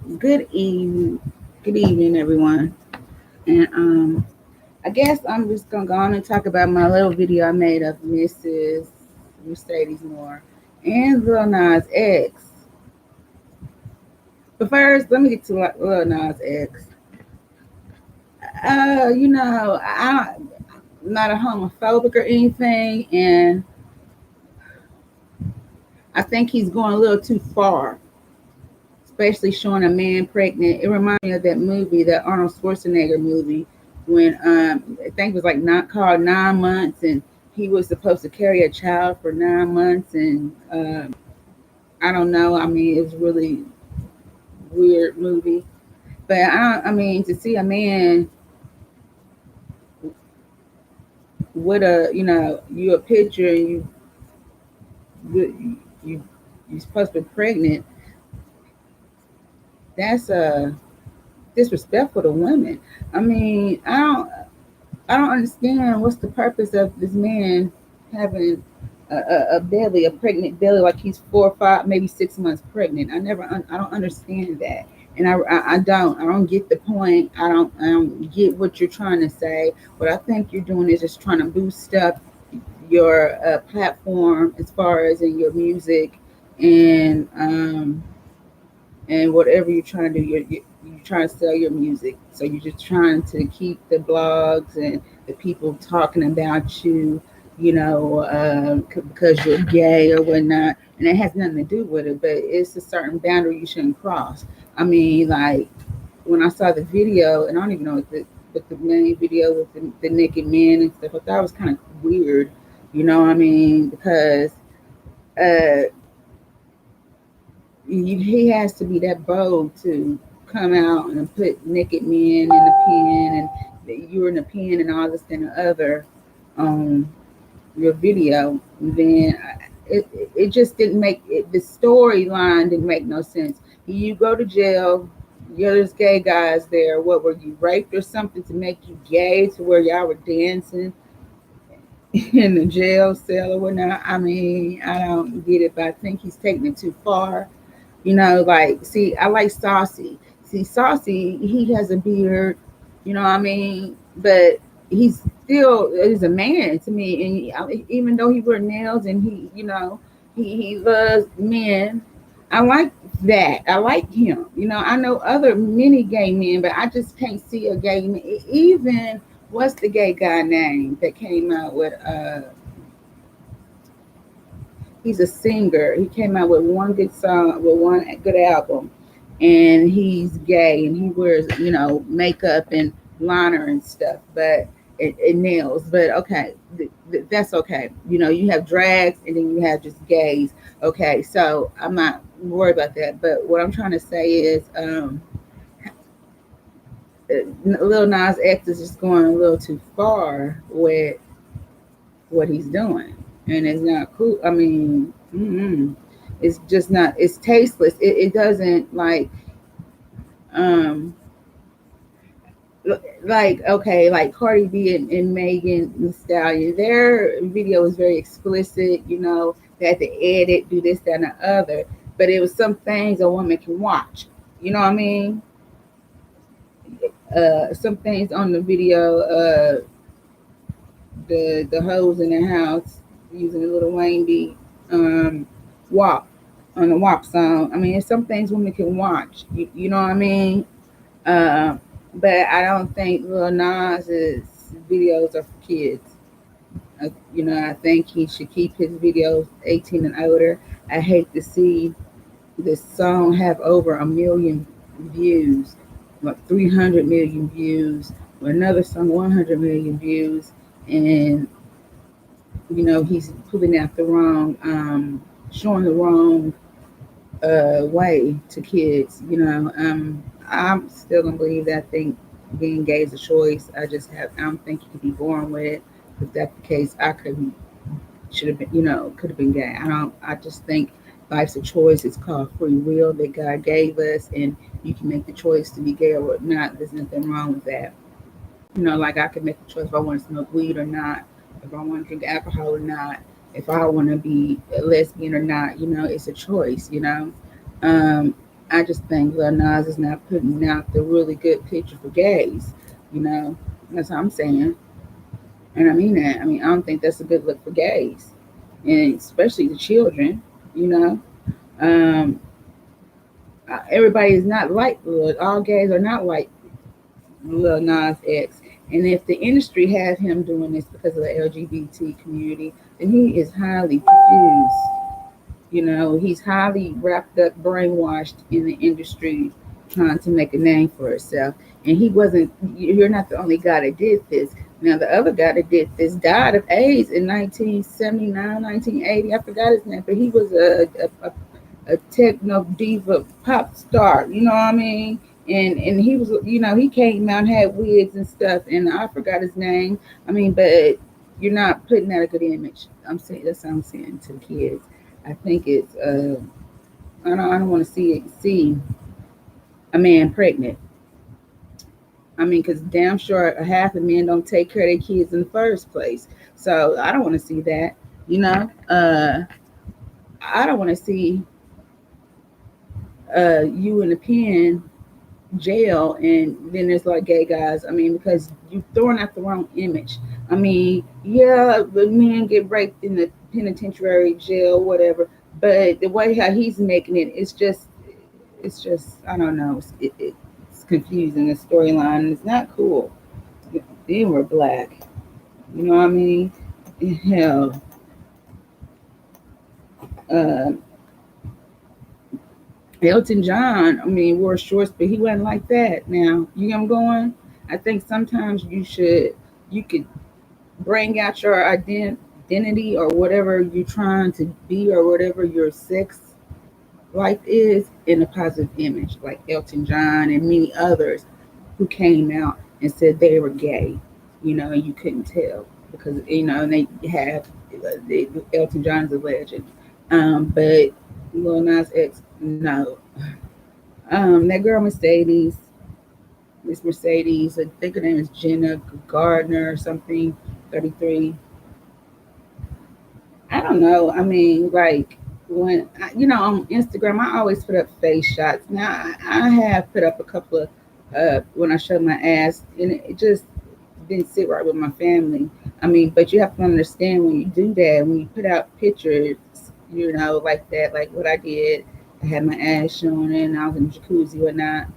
Good evening. Good evening, everyone. And I guess I'm just gonna go on and talk about my little video I made of Mrs. Mercedes Moore and Lil Naz X. But first, let me get to Lil Naz X. I'm not a homophobic or anything, and I think he's going a little too far, especially showing a man pregnant. It reminds me of that movie, that Arnold Schwarzenegger movie, when I think it was like not called 9 months, and he was supposed to carry a child for 9 months, and I don't know. I mean, it was really weird movie, but I mean, to see a man with you a picture and you you're supposed to be pregnant. That's disrespectful to women. I mean, I don't understand what's the purpose of this man having a belly, a pregnant belly, like he's 4 or 5, maybe 6 months pregnant. I don't understand that, and I don't get the point. I don't get what you're trying to say. What I think you're doing is just trying to boost up your platform as far as in your music, and whatever you're trying to do, you're trying to sell your music. So you're just trying to keep the blogs and the people talking about you, because you're gay or whatnot. And it has nothing to do with it, but it's a certain boundary you shouldn't cross. I mean, like when I saw the video, and I don't even know what the main video with the naked men and stuff, I thought it was kind of weird. You know what I mean? Because uh, he has to be that bold to come out and put naked men in the pen and you're in the pen and all this and the other on your video. And then it just didn't make it, the storyline didn't make no sense. You go to jail. There's gay guys there. What, were you raped or something to make you gay to where y'all were dancing in the jail cell or whatnot? I mean, I don't get it, but I think he's taking it too far. Like, see, I like Saucy. See, Saucy, he has a beard, you know what I mean? But he's still is a man to me. And even though he wear nails and he loves men, I like that. I like him. I know other many gay men, but I just can't see a gay man. Even what's the gay guy name that came out with he's a singer. He came out with one good song, with one good album, and he's gay and he wears, makeup and liner and stuff, but it nails. But okay, that's okay. You have drags and then you have just gays. Okay, so I'm not worried about that. But what I'm trying to say is, Lil Nas X is just going a little too far with what he's doing, and it's not cool. I mean, it's just not. It's tasteless. It doesn't um okay, like Cardi B and Megan Thee Stallion. Their video was very explicit. They had to edit, do this, that, and the other. But it was some things a woman can watch. You know what I mean? Some things on the video. The hoes in the house using the little Wayne beat, WAP on the WAP song. I mean, it's some things women can watch. You know what I mean? Uh, but I don't think Lil Nas's videos are for kids. I think he should keep his videos 18 and older. I hate to see this song have over 1 million views, like 300 million views, or another song 100 million views, and he's pulling out the wrong, showing the wrong way to kids. I'm still gonna believe that. I think being gay is a choice. I don't think you could be born with it. If that's the case, I couldn't, should have been, could have been gay. I just think life's a choice. It's called free will that God gave us, and you can make the choice to be gay or not. There's nothing wrong with that. Like I can make a choice if I want to smoke weed or not, if I want to drink alcohol or not, if I want to be a lesbian or not. It's a choice. Um, I just think Lil Nas is not putting out the really good picture for gays. You know, that's what I'm saying, and I mean that. I mean, I don't think that's a good look for gays, and especially the children. You know, um, everybody is not like all gays are not like Lil Nas X. And if the industry has him doing this because of the LGBT community, then he is highly confused. You know, he's highly wrapped up, brainwashed in the industry, trying to make a name for himself. And he wasn't, you're not the only guy that did this. Now, the other guy that did this died of AIDS in 1979, 1980. I forgot his name, but he was a techno diva pop star. You know what I mean? And he was, you know, he came out and had wigs and stuff, and I forgot his name. I mean, but you're not putting out a good image. I'm saying that's what I'm saying to the kids. I think it's I don't want to see a man pregnant. I mean, because damn sure half of men don't take care of their kids in the first place. So I don't want to see that. You know, I don't want to see you in a pen jail and then there's like gay guys. I mean, because you're throwing out the wrong image. I mean, yeah, the men get raped in the penitentiary, jail, whatever. But the way how he's making it, it's just I don't know. It's confusing the storyline, and it's not cool. Then we're black. You know what I mean? Hell, uh, Elton John, I mean, wore shorts, but he wasn't like that. Now, you know I'm going? I think sometimes you could bring out your identity or whatever you're trying to be or whatever your sex life is in a positive image, like Elton John and many others who came out and said they were gay, you know, and you couldn't tell because, you know, and they have, Elton John's a legend. But Lil Nas X, no. That girl Mercedes, Miss Mercedes, I think her name is Jenna Gardner or something, 33. I don't know. I mean, like you know, on Instagram, I always put up face shots. Now, I have put up a couple of when I showed my ass, and it just didn't sit right with my family. I mean, but you have to understand when you do that, when you put out pictures, you know, like that, like what I did. I had my ass showing and I was in the jacuzzi or not.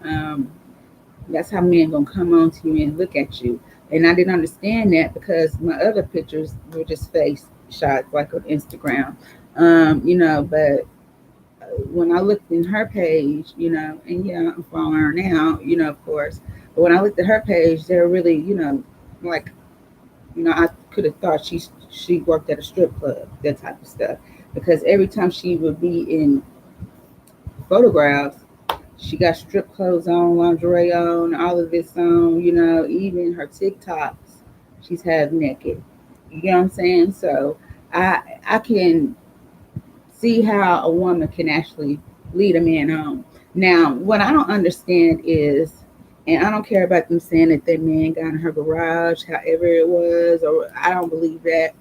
That's how men gonna come on to you and look at you. And I didn't understand that because my other pictures were just face shots, like on Instagram. You know, but when I looked in her page, you know, and yeah, I'm following her now, you know, of course. But when I looked at her page, they're really, you know, like, you know, I could have thought she worked at a strip club, that type of stuff. Because every time she would be in photographs, she got strip clothes on, lingerie on, all of this on, you know, even her TikToks, she's half naked. You know what I'm saying? So I can see how a woman can actually lead a man home. Now, what I don't understand is, and I don't care about them saying that that man got in her garage, however it was, or I don't believe that.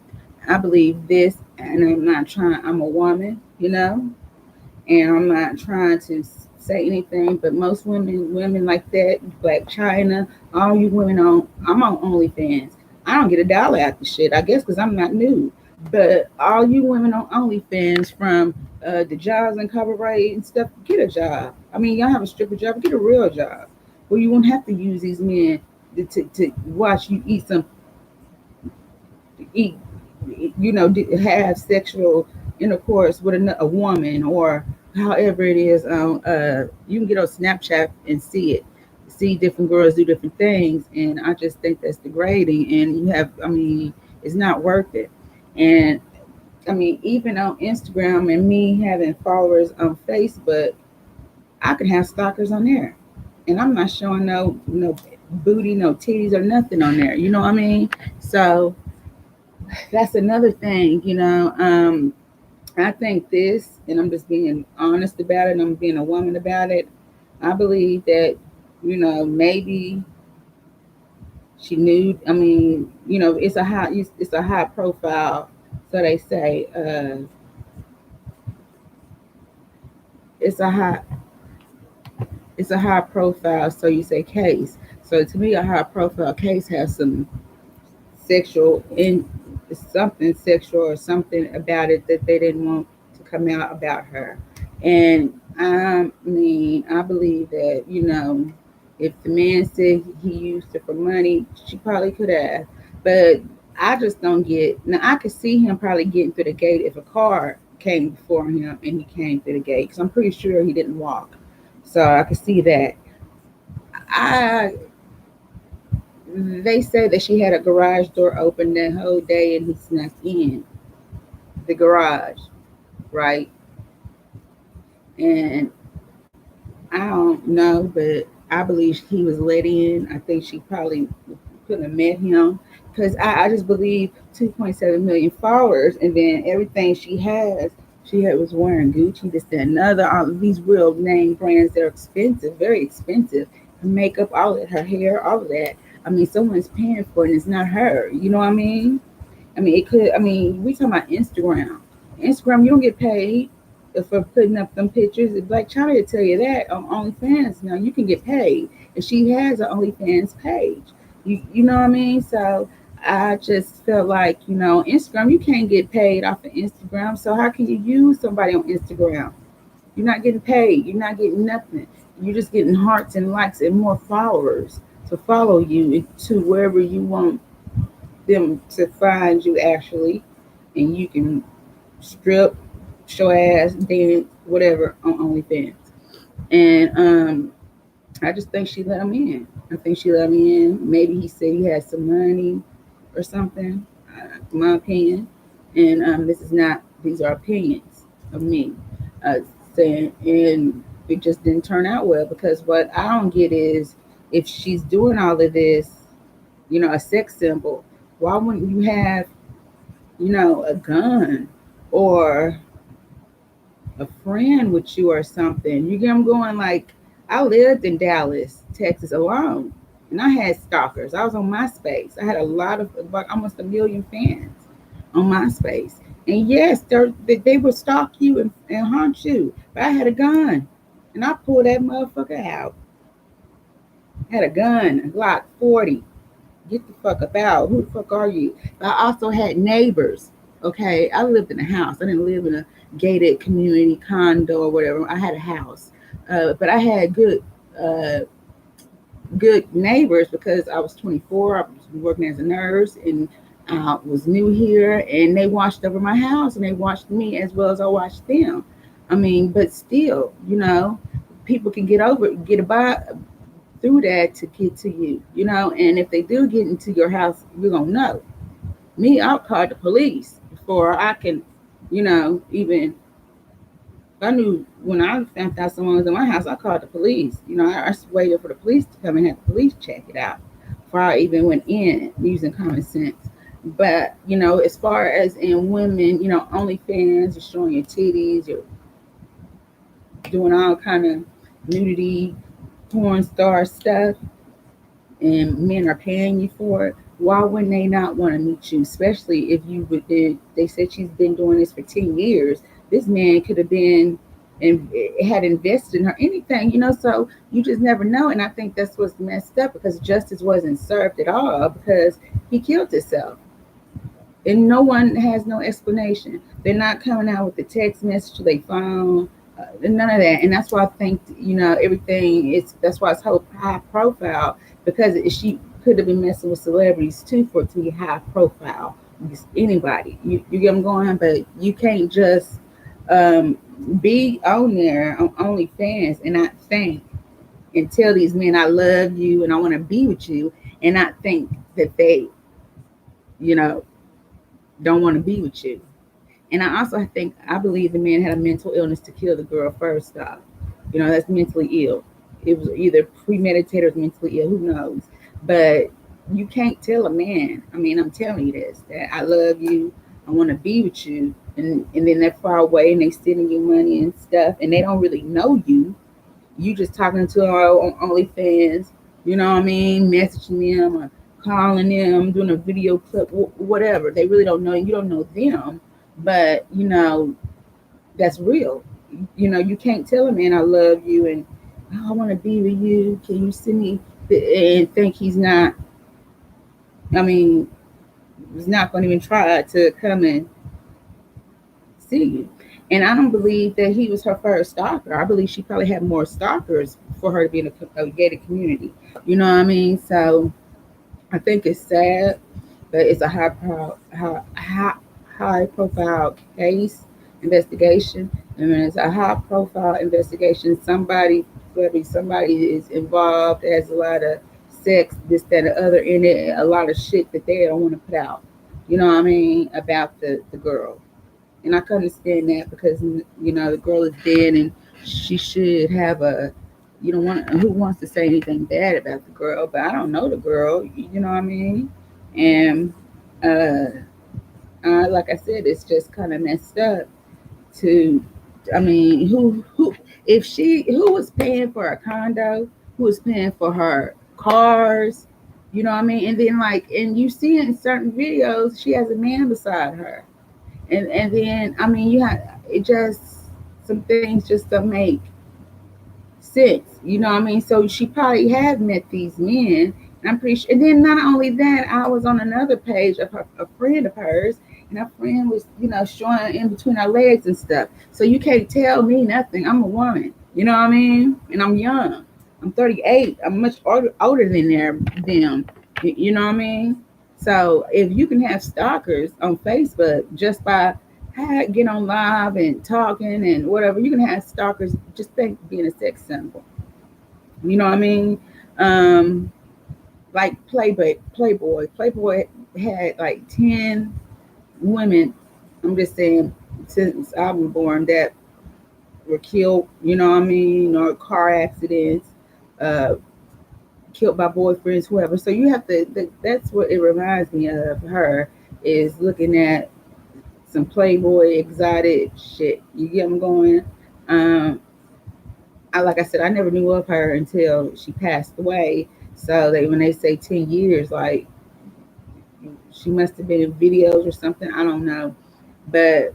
I believe this, and I'm not trying, I'm a woman, you know, and I'm not trying to say anything, but most women like that, Black China, all you women on, I'm on OnlyFans. I don't get $1 out the shit, I guess, because I'm not nude. But all you women on OnlyFans from the jobs and cabaret and stuff, get a job. I mean, y'all have a stripper job, get a real job where you won't have to use these men to watch you eat, you know, have sexual intercourse with a woman or however it is. You can get on Snapchat and see it, see different girls do different things, and I just think that's degrading. And you have, I mean, it's not worth it. And I mean, even on Instagram and me having followers on Facebook, I can have stalkers on there, and I'm not showing no booty, no titties, or nothing on there. You know what I mean? So that's another thing, you know. I think this, and I'm just being honest about it, and I'm being a woman about it. I believe that, you know, maybe she knew. I mean, you know, it's a high profile, so they say. It's a high. It's a high profile, so you say case. So to me, a high profile case has some sexual in something sexual or something about it that they didn't want to come out about her. And I mean, I believe that, if the man said he used it for money, she probably could have. But I just don't get. Now I could see him probably getting through the gate if a car came before him and he came through the gate, because I'm pretty sure he didn't walk. So I could see that. I They say that she had a garage door open that whole day and he snuck in the garage, right? And I don't know, but I believe he was let in. I think she probably couldn't have met him, because I just believe 2.7 million followers, and then everything she had was wearing Gucci, this, that, and other. All of these real name brands, they're expensive, very expensive. Her makeup, all of her hair, all of that. I mean, someone's paying for it, and it's not her. You know what I mean? I mean, it could. I mean, we talking about Instagram. Instagram, you don't get paid for putting up them pictures. Like Charlie will tell you that on OnlyFans now, you can get paid, and she has an OnlyFans page. You know what I mean? So I just felt like, Instagram, you can't get paid off of Instagram. So how can you use somebody on Instagram? You're not getting paid. You're not getting nothing. You're just getting hearts and likes and more followers to follow you to wherever you want them to find you, actually, and you can strip, show ass, dance, whatever on OnlyFans. And I just think she let him in. I think she let him in. Maybe he said he had some money or something. My opinion, and this is not. These are opinions of me, uh, saying, and it just didn't turn out well, because what I don't get is, if she's doing all of this, a sex symbol, why wouldn't you have, a gun or a friend with you or something? You get them going. Like, I lived in Dallas, Texas alone, and I had stalkers. I was on MySpace. I had a lot of, about almost a million fans on MySpace. And yes, they would stalk you and haunt you. But I had a gun, and I pulled that motherfucker out. I had a gun, a Glock 40. Get the fuck up out. Who the fuck are you? But I also had neighbors. Okay, I lived in a house. I didn't live in a gated community condo or whatever. I had a house, but I had uh, good neighbors, because I was 24. I was working as a nurse, and I was new here, and they watched over my house, and they watched me as well as I watched them. I mean, but still, people can get about through that to get to you, and if they do get into your house, you're gonna know. Me, I'll call the police before I can, even. If I knew when I found out someone was in my house, I called the police. I just waited for the police to come and have the police check it out before I even went in using common sense. But as far as in women, OnlyFans, you're showing your titties, you're doing all kind of nudity, porn star stuff, and men are paying you for it. Why wouldn't they not want to meet you? Especially if you would. They said she's been doing this for 10 years. This man could have been and had invested in her, anything, So you just never know. And I think that's what's messed up, because justice wasn't served at all, because he killed himself, and no one has no explanation. They're not coming out with the text message they found, none of that. And that's why I think, everything is. That's why it's so high profile, because she could have been messing with celebrities too for it to be high profile. Just anybody, you get them going, but you can't just um, be on there on OnlyFans and not think and tell these men I love you and I want to be with you, and not think that they, you know, don't want to be with you. And I believe the man had a mental illness to kill the girl first off. That's mentally ill. It was either premeditated or mentally ill, who knows. But you can't tell a man, I mean, I'm telling you this, that I love you, I want to be with you, and then they're far away and they sending you money and stuff, and they don't really know you. You just talking to her on OnlyFans, you know what I mean, messaging them or calling them, doing a video clip, whatever. They really don't know you. You don't know them, but that's real. You can't tell a man I love you and oh, I want to be with you. Can you send me? And think he's not. I mean, he's not going to even try to come and see you. And I don't believe that he was her first stalker. I believe she probably had more stalkers for her to be in a gated community. You know what I mean? So I think it's sad, but it's a high profile case investigation. And when it's a high profile investigation, somebody is involved, has a lot of sex, this, that, and the other in it, a lot of shit that they don't want to put out. You know what I mean? About the girl. And I can understand that because the girl is dead and she should have a you don't want who wants to say anything bad about the girl, but I don't know the girl, you know what I mean? And uh, like I said, it's just kind of messed up to I mean, who was paying for a condo, who was paying for her cars, you know what I mean? And then and you see in certain videos she has a man beside her, and then I mean you have it just some things just don't make sense, you know what I mean? So she probably had met these men, and I'm pretty sure. And then not only that, I was on another page of a friend of hers, and her friend was showing in between her legs and stuff. So you can't tell me nothing. I'm a woman, you know what I mean? And I'm young. I'm 38. I'm much older than them. You know what I mean? So if you can have stalkers on Facebook just by get on live and talking and whatever, you can have stalkers just think being a sex symbol. You know what I mean? Um, like Playboy had like 10 women. I'm just saying since I was born that were killed. You know what I mean? Or car accidents, uh, killed by boyfriends, whoever. So you have to. That's what it reminds me of. Her is looking at some Playboy exotic shit. You get them going. Um, like I said, I never knew of her until she passed away. So when they say 10 years, like she must have been in videos or something. I don't know, but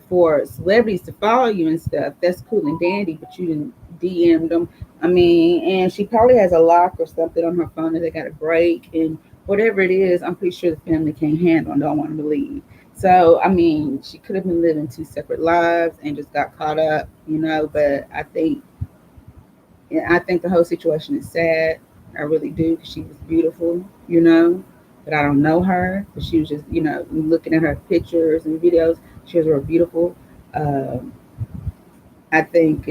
for celebrities to follow you and stuff, that's cool and dandy. But you didn't DM them. I mean, and she probably has a lock or something on her phone that they got to break and whatever it is. I'm pretty sure the family can't handle and don't want to believe. So I mean, she could have been living two separate lives and just got caught up, But I think the whole situation is sad. I really do, because she was beautiful. But I don't know her. But she was just, looking at her pictures and videos. She was real beautiful. Um, I think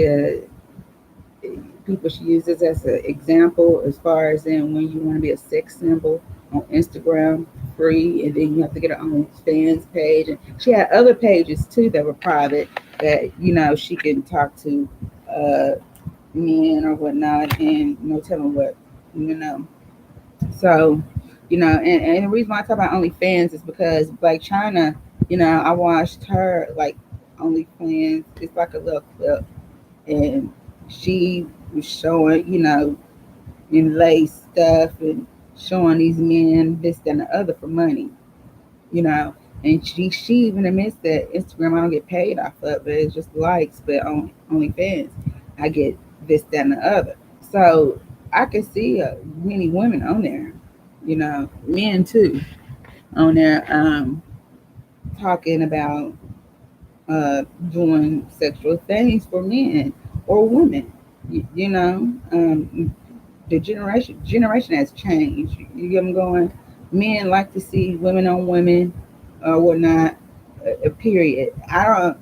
people should use this as an example as far as in when you want to be a sex symbol on Instagram free, and then you have to get her own fans page. And she had other pages too that were private that she can talk to uh, men or whatnot, and tell them what you know. So, and the reason why I talk about OnlyFans is because like China, I watched her like OnlyFans. It's like a little clip, and she was showing, in lace stuff and showing these men this that, and the other for money, you know. And she even admits that Instagram I don't get paid off of it. It's just likes, but on OnlyFans I get this, that, and the other. So I can see many women on there, men too, on there talking about doing sexual things for men or women. The generation has changed. You get them going. Men like to see women on women or whatnot. Period. I don't.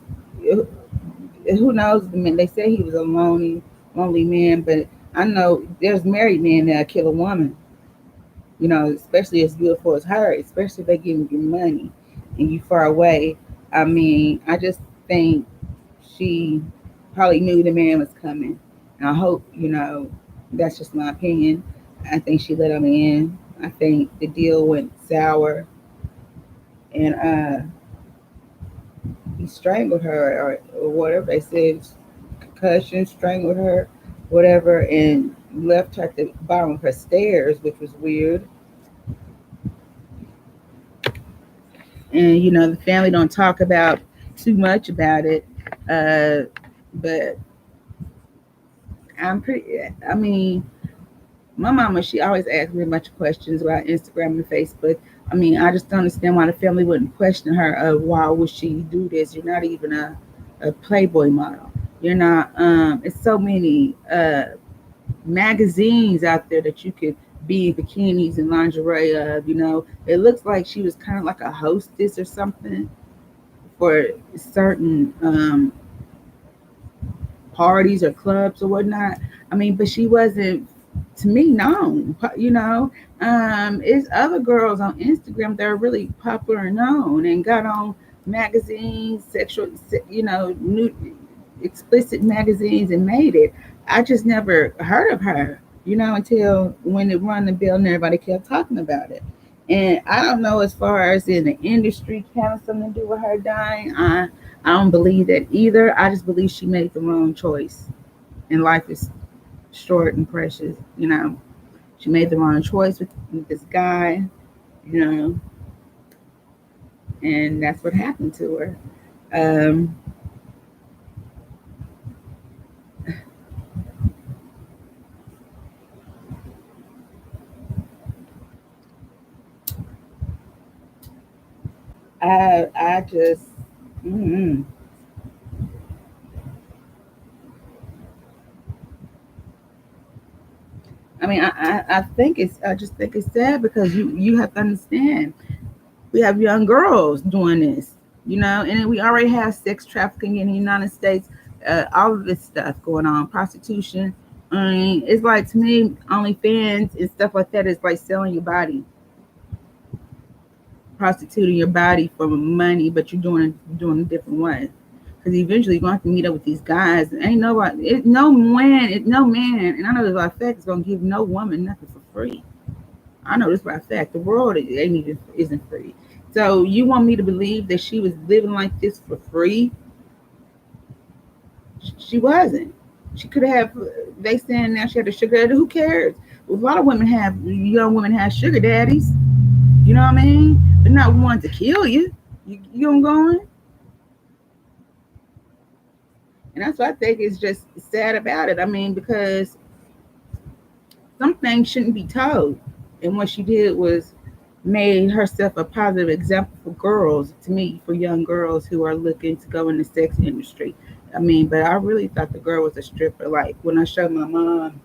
Who knows the man? They say he was a lonely man, but I know there's married men that kill a woman. Especially as beautiful as her. Especially if they give you money and you far away. I mean, I just think she probably knew the man was coming. And I hope, that's just my opinion. I think she let him in. I think the deal went sour, and he strangled her, or whatever they said, concussion, strangled her, whatever, and left her at the bottom of her stairs, which was weird. And the family don't talk about too much about it, but I'm pretty. I mean, my mama, she always asked me a bunch of questions about Instagram and Facebook. I mean, I just don't understand why the family wouldn't question her of why would she do this? You're not even a Playboy model. You're not. It's so many magazines out there that you could be in bikinis and lingerie of. It looks like she was kind of like a hostess or something for certain parties or clubs or whatnot. I mean, but she wasn't, to me, known. It's other girls on Instagram that are really popular and known and got on magazines, sexual, new explicit magazines and made it. I just never heard of her, until when it run the bill and everybody kept talking about it. And I don't know as far as in the industry having something to do with her dying. I don't believe that either. I just believe she made the wrong choice. And life is short and precious. She made the wrong choice with this guy, you know, and that's what happened to her. Um, I just, mm I mean, I just think it's sad because you have to understand we have young girls doing this, and then we already have sex trafficking in the United States, all of this stuff going on, prostitution. I mean, it's like to me, OnlyFans and stuff like that is like selling your body, prostituting your body for money, but you're doing a different way. Because eventually you're going to have to meet up with these guys. Ain't nobody, no man, and I know this by fact is going to give no woman nothing for free. I know this by fact. The world isn't free. So you want me to believe that she was living like this for free? She wasn't. She could have. They saying now she had a sugar daddy. Who cares? A lot of young women have sugar daddies. You know what I mean? They're not one to kill you. You don't going. And that's what I think is just sad about it. I mean, because some things shouldn't be told. And what she did was made herself a positive example for girls, to me, for young girls who are looking to go in the sex industry. I mean, but I really thought the girl was a stripper. Like when I showed my mom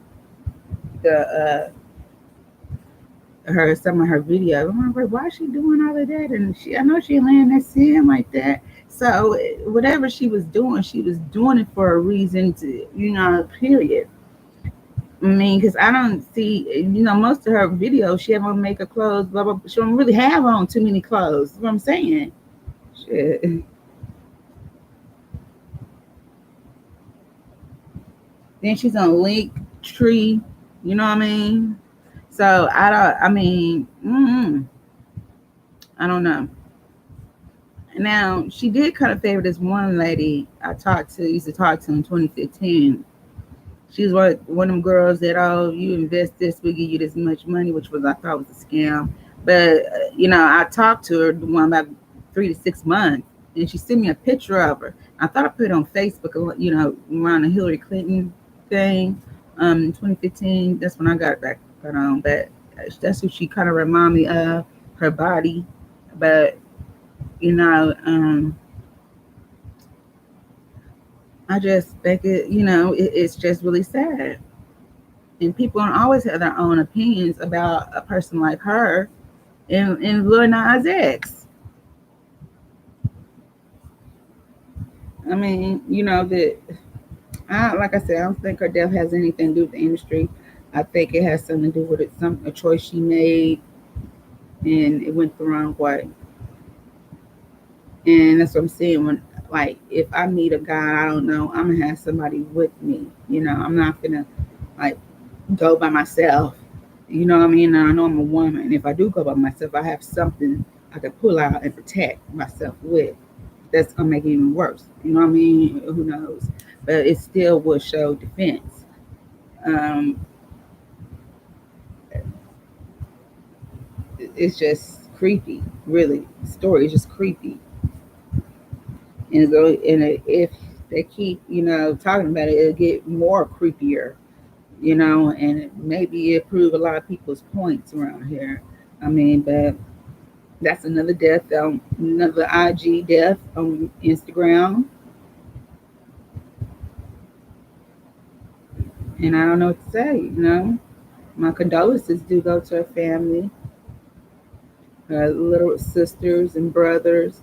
the her some of her videos, I'm like, why is she doing all of that? And I know she laying that sin like that. So whatever she was doing it for a reason to, period. I mean, because I don't see, most of her videos, she have on makeup clothes, blah, blah, blah. She don't really have on too many clothes. That's what I'm saying. Shit. Then she's on Link Tree. You know what I mean? So I mean, I don't know. Now, she did kind of favor this one lady used to talk to in 2015. She was one of them girls that, oh, you invest this, we give you this much money, which was I thought was a scam. But I talked to her the one about 3 to 6 months, and she sent me a picture of her. I thought I put it on Facebook, around the Hillary Clinton thing, in 2015. That's when I got it back put on. But that's what she kind of remind me of, her body. But you know, um, I just think it's just really sad. And people don't always have their own opinions about a person like her and Lil Naz X. I mean, that like I said, I don't think her death has anything to do with the industry. I think it has something to do with a choice she made, and it went the wrong way. And that's what I'm saying. When like if I meet a guy I don't know, I'm gonna have somebody with me. I'm not gonna like go by myself. You know what I mean? And I know I'm a woman. And if I do go by myself, I have something I can pull out and protect myself with. That's gonna make it even worse. You know what I mean? Who knows? But it still will show defense. Um, it's just creepy, really. The story is just creepy. And if they keep, talking about it, it'll get more creepier. and maybe it prove a lot of people's points around here. I mean, but that's another death, another IG death on Instagram, and I don't know what to say. My condolences do go to her family, her little sisters and brothers,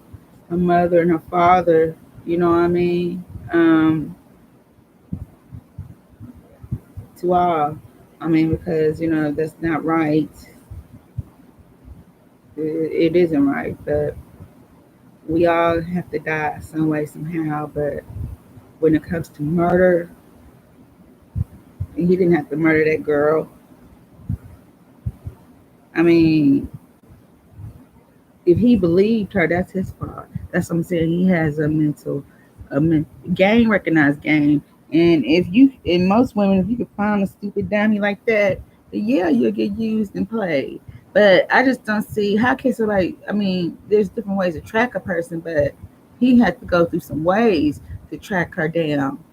her mother and her father. You know what I mean? To all. I mean, because that's not right. It isn't right, but we all have to die some way, somehow. But when it comes to murder, he didn't have to murder that girl. I mean, if he believed her, that's his fault. That's what I'm saying. He has game recognized game. And if you, in most women, if you could find a stupid dummy like that, then yeah, you'll get used and played. But I just don't see how can so like. I mean, there's different ways to track a person, but he had to go through some ways to track her down.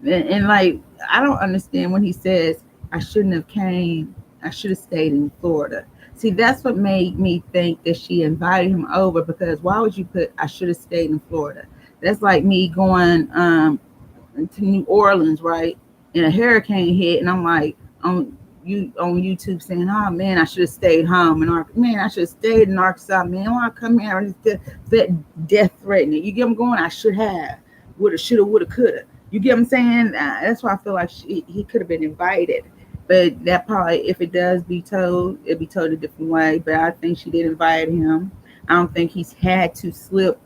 And like, I don't understand when he says I shouldn't have came. I should have stayed in Florida. See, that's what made me think that she invited him over, because why would you put I should have stayed in Florida? That's like me going to New Orleans, right? And a hurricane hit, and I'm like on YouTube saying, "Oh man, I should have stayed home." And man, I should have stayed in Arkansas. Man, why I come here and that death threatening? You get them going. I should have, woulda, shoulda, woulda, coulda. You get what I'm saying? That's why I feel like he could have been invited. But that probably, if it does be told, it'd be told a different way. But I think she did invite him. I don't think he's had to slip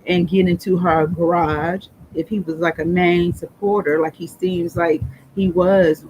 and get into her garage. If he was like a main supporter, like he seems like he was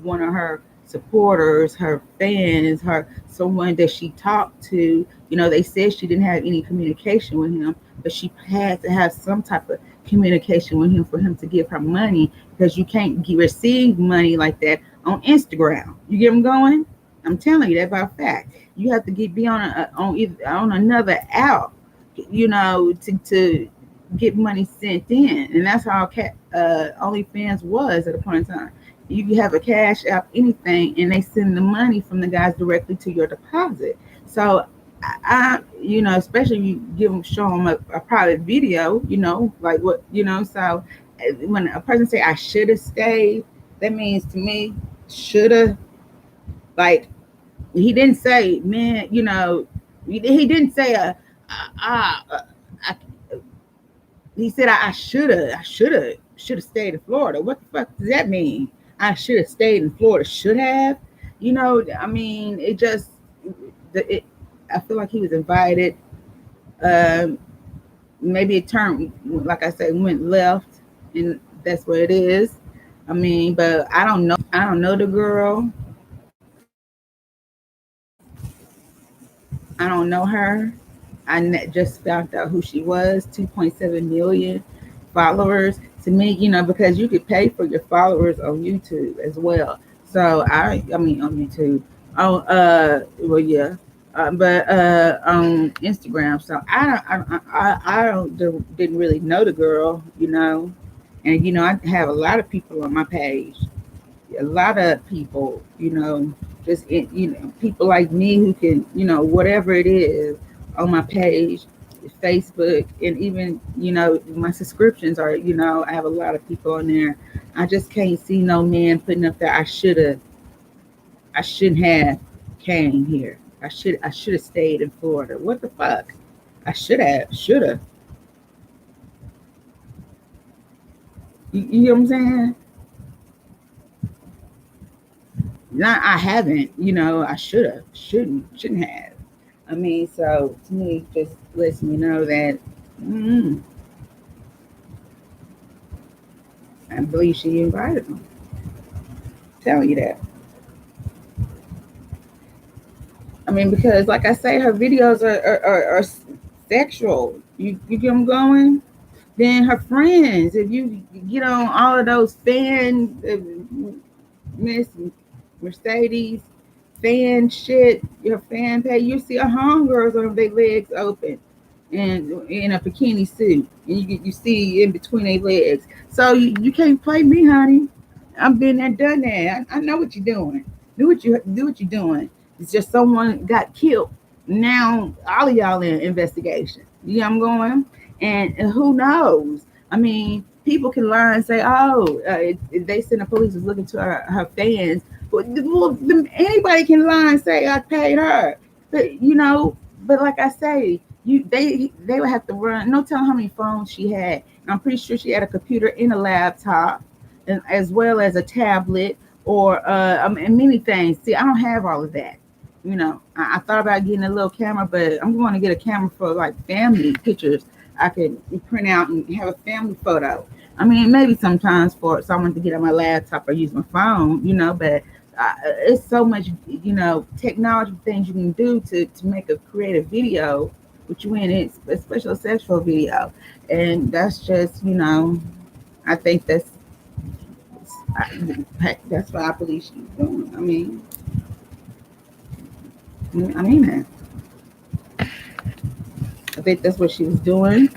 one of her supporters, her fans, her someone that she talked to. They said she didn't have any communication with him, but she had to have some type of communication with him for him to give her money, because you can't receive money like that on Instagram. You get them going? I'm telling you that by fact. You have to be on on another app, to get money sent in, and that's how OnlyFans was at a point in time. You have a cash app, anything, and they send the money from the guys directly to your deposit. So especially if you show them a private video, like what, so when a person say I should have stayed, that means to me, should have, like, he didn't say, man, he didn't say I, he said I should have stayed in Florida. What the fuck does that mean? I should have stayed in Florida. Should have, I mean, it just I feel like he was invited. Um, Maybe it turned, like I said, went left, and that's what it is. I mean, but I don't know. I don't know the girl. I don't know her. Just found out who she was. 2.7 million followers. To me, because you could pay for your followers on YouTube as well. So I mean on YouTube. Oh, well, yeah. But on Instagram. So didn't really know the girl. And I have a lot of people on my page, a lot of people, just people like me who can, whatever it is on my page, Facebook, and even, my subscriptions are, I have a lot of people on there. I just can't see no man putting up there. I shouldn't have came here. I should have stayed in Florida. What the fuck? I should have. You know what I'm saying? Not I haven't, I shouldn't have. I mean, so to me, just lets me know that mm, I believe she invited him. Telling you that. I mean, because like I say, her videos are sexual. You get them going. Then her friends, if you get on all of those Miss Mercedes fan shit, your fan page, you see a homegirls on their legs open and in a bikini suit, and you see in between their legs. So you can't play me, honey. I've been there, done that. I know what you're doing. Do what you're doing. It's just someone got killed. Now all of y'all in investigation. You know I'm going, and who knows? I mean, people can lie and say, "Oh, they send the police is looking to her fans." But well, anybody can lie and say, "I paid her," but But like I say, they would have to run. No telling how many phones she had. And I'm pretty sure she had a computer and a laptop, and as well as a tablet or and many things. See, I don't have all of that. I thought about getting a little camera, but I'm going to get a camera for like family pictures. I could print out and have a family photo. I mean, maybe sometimes for someone to get on my laptop or use my phone, but it's so much, technology things you can do to make a creative video, which you in it, especially a sexual video. And that's just, I think that's what I believe she's doing. I mean that. I think that's what she was doing.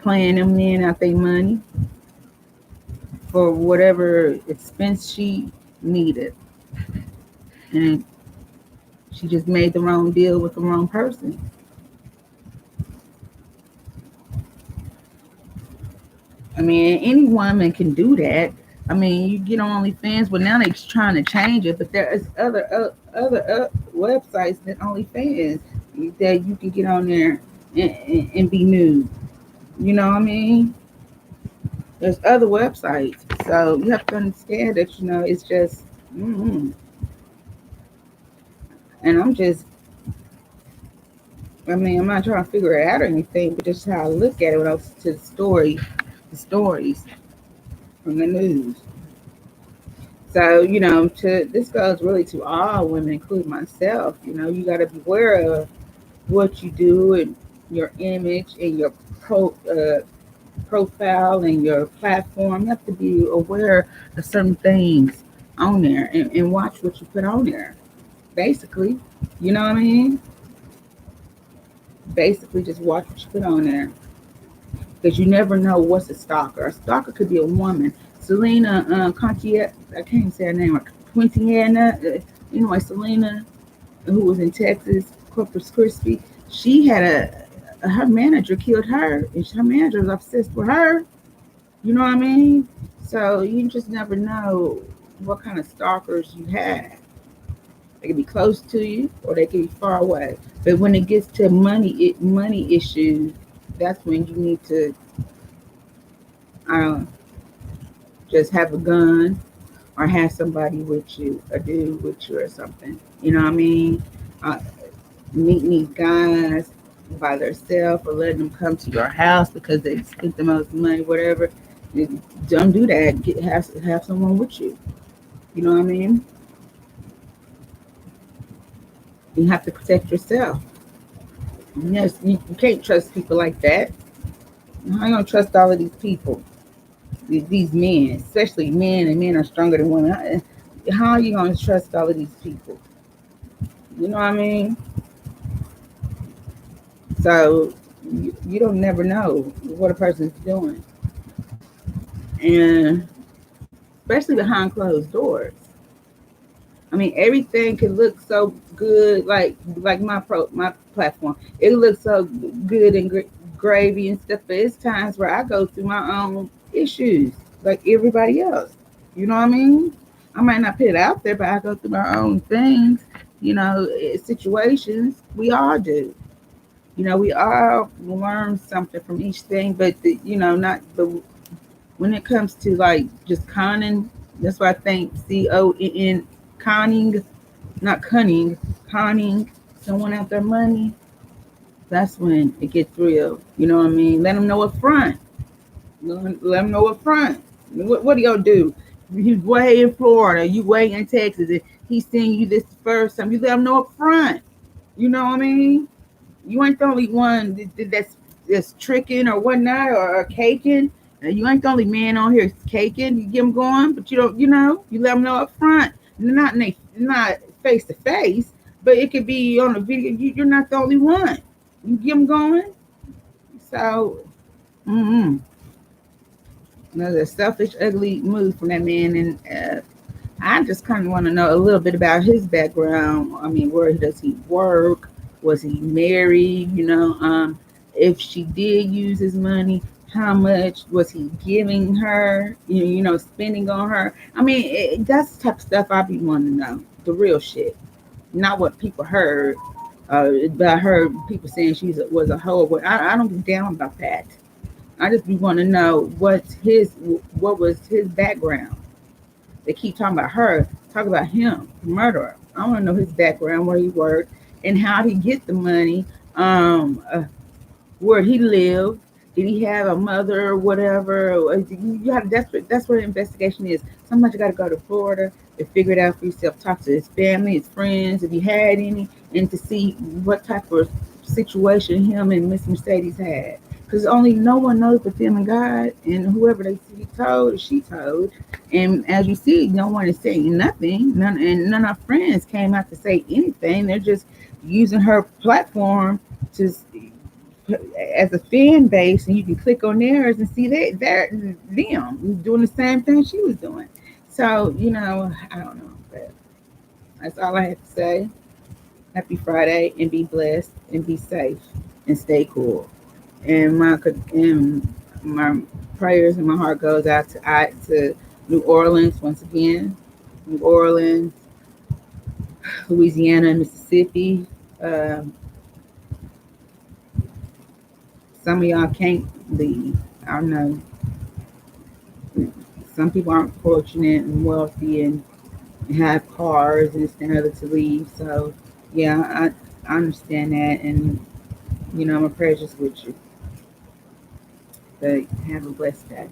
Playing them men out their money for whatever expense she needed, and she just made the wrong deal with the wrong person. I mean, any woman can do that. I mean, you get on OnlyFans, but now they're trying to change it. But there is other websites than OnlyFans that you can get on there and be nude. You know what I mean? There's other websites, so you have to understand that it's just. Mm-hmm. And I'm not trying to figure it out or anything, but just how I look at it when I listen to the stories from the news. So, this goes really to all women, including myself. You got to be aware of what you do and your image and your profile and your platform. You have to be aware of certain things on there and watch what you put on there. Basically, you know what I mean? Basically, just watch what you put on there because you never know what's a stalker. A stalker could be a woman. Selena Contier, I can't say her name. Quintiana, Selena, who was in Texas, Corpus Christi. She had her manager killed her, and her manager was obsessed with her. You know what I mean? So you just never know what kind of stalkers you have. They can be close to you, or they can be far away. But when it gets to money issues, that's when you need to, I don't know, just have a gun or have somebody with you, a dude with you or something. You know what I mean? Uh, Meeting these guys by themselves or letting them come to your house because they spent the most money, whatever. Don't do that. Have someone with you. You know what I mean? You have to protect yourself. Yes, you can't trust people like that. How you gonna trust all of these people? These men, especially men, and men are stronger than women. How are you gonna trust all of these people? You know what I mean? So you don't never know what a person's doing, and especially behind closed doors. I mean, everything can look so good, like my platform. It looks so good and gravy and stuff. But it's times where I go through my own issues, like everybody else. You know what I mean? I might not put it out there, but I go through my own things. Situations. We all do. We all learn something from each thing, but not. But when it comes to like just conning, that's why I think CON conning, not cunning, conning someone out their money. That's when it gets real. You know what I mean? Let them know up front. Let them know up front. What do y'all do? He's way in Florida, you way in Texas, and he's seeing you this first time. You let them know up front. You know what I mean? You ain't the only one that's tricking or whatnot or caking. You ain't the only man on here caking. You get them going, but you don't. You let them know up front. Not face to face, but it could be on a video. You're not the only one. You get them going. So, Another selfish, ugly move from that man. And I just kind of want to know a little bit about his background. I mean, where does he work? Was he married? If she did use his money, how much was he giving her? Spending on her. I mean, that's the type of stuff I be wanting to know. The real shit, not what people heard. But I heard people saying was a hoe. But I don't give a damn about that. I just be want to know what was his background. They keep talking about her, talk about him, the murderer. I want to know his background, where he worked, and how he get the money, where he lived. Did he have a mother or whatever? You have that's what the investigation is. Sometimes you got to go to Florida and figure it out for yourself. Talk to his family, his friends, if he had any, and to see what type of situation him and Miss Mercedes had. Because only no one knows but them and God, and whoever they see told, she told. And as you see, no one is saying nothing. None of our friends came out to say anything. They're just using her platform to as a fan base, and you can click on theirs and see they're them doing the same thing she was doing. So I don't know, but that's all I have to say. Happy Friday, and be blessed, and be safe, and stay cool. And my prayers and my heart goes out to New Orleans once again. New Orleans, Louisiana, and Mississippi. Um, some of y'all can't leave. I know some people aren't fortunate and wealthy and have cars and this and other to leave. So yeah, I understand that, and my prayers is with you. But have a blessed day.